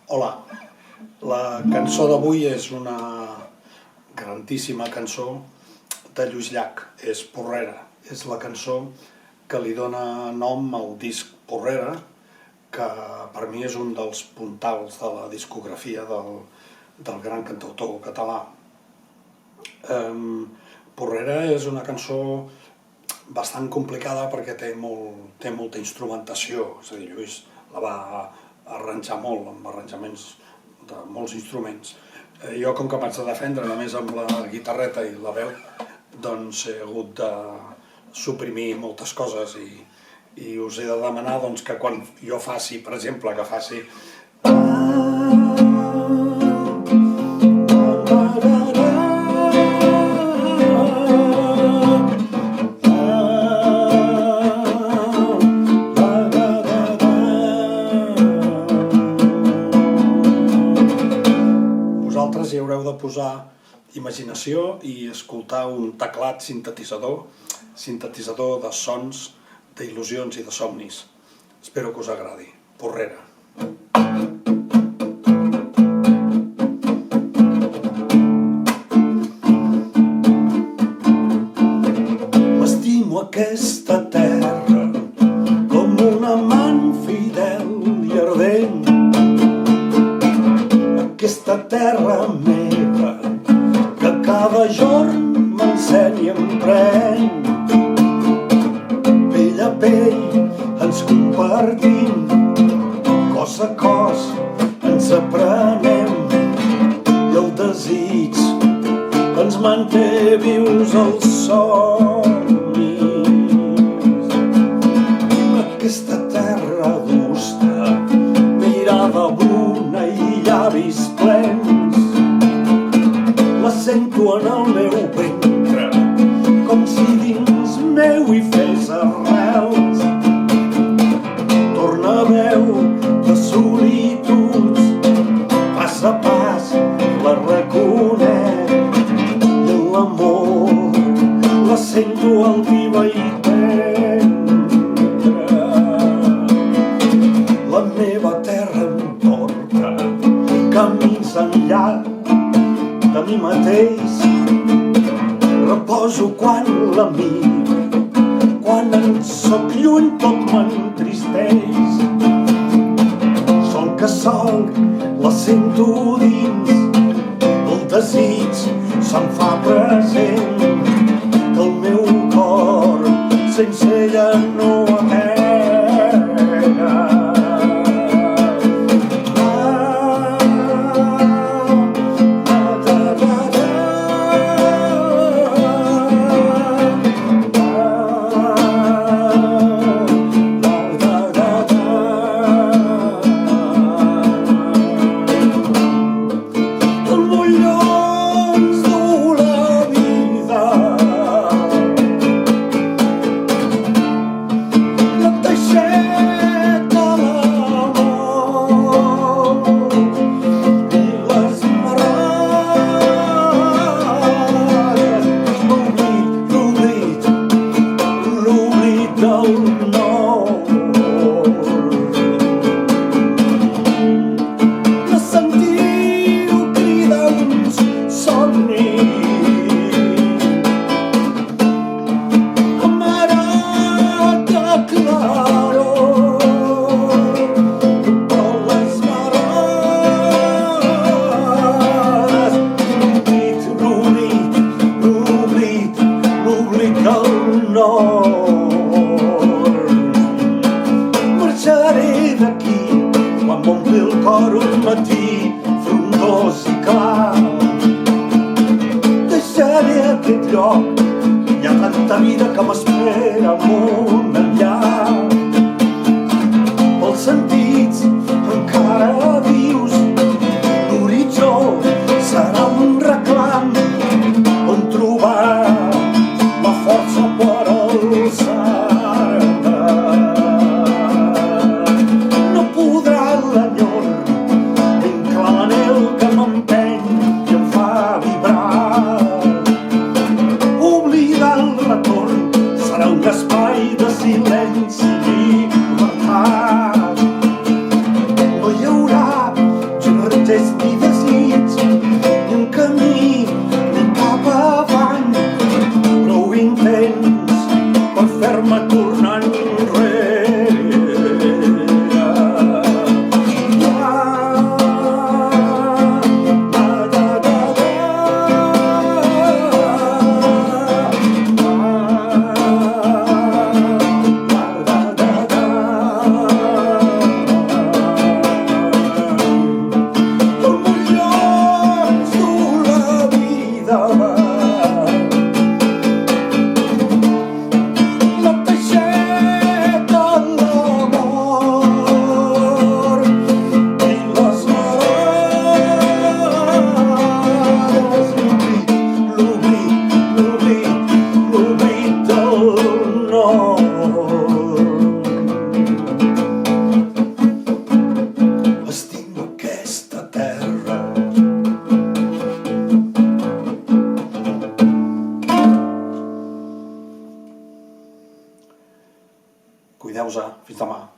Hola, la cançó d'avui és una grandíssima cançó de Lluís Llach, és Porrera. És la cançó que li dona nom al disc Porrera, que per mi és un dels puntals de la discografia del gran cantautor català. Porrera és una cançó bastant complicada perquè té molta instrumentació, és a dir, Lluís la va arranjar molt, amb arranjaments de molts instruments. Jo, com que m'haig de defendre només amb la guitarreta i la veu, doncs he hagut de suprimir moltes coses i us he de demanar que quan jo faci, per exemple, que faci vosaltres hi haureu de posar imaginació i escoltar un teclat sintetitzador de sons, d'il·lusions i de somnis. Espero que us agradi. Porrera. M'estimo aquesta terra com un amant fidel i ardent. Aquesta terra meva que cada jorn m'ensenya i emprèn. Pell a pell ens compartim, cos a cos ens aprenem i el desig ens manté vius els somnis. Aquesta terra gusta mirada bruna i llavis plens, la sento en el meu ventre com si dins meu hi fes arrels. Torna veu de solituds, pas a pas la reconec i l'amor la sento altiva i tendra. La meva terra em porta camins enllà de mi mateix. Reposo quan la miro, quan en soc lluny tot m'entristeix. Sol que sol la sento dins, el desig se'm fa present, que el meu cor sense ella no apega. Marxaré d'aquí quan m'ompli el cor un matí frondós i clar. Deixaré aquest lloc, hi ha tanta vida que m'espera molt enllà. Pels sentits encara vius, l'horitzó serà un reclam on trobar la força per alçar-te. No podrà l'enyor vinclar l'anhel que m'empeny i em fa vibrar. Oblidar el retorn serà un és ni desig, ni un camí, ni cap avall, prou intens per fer-me tornar enrere. Estimo aquesta terra. Cuideu-vos, fins demà.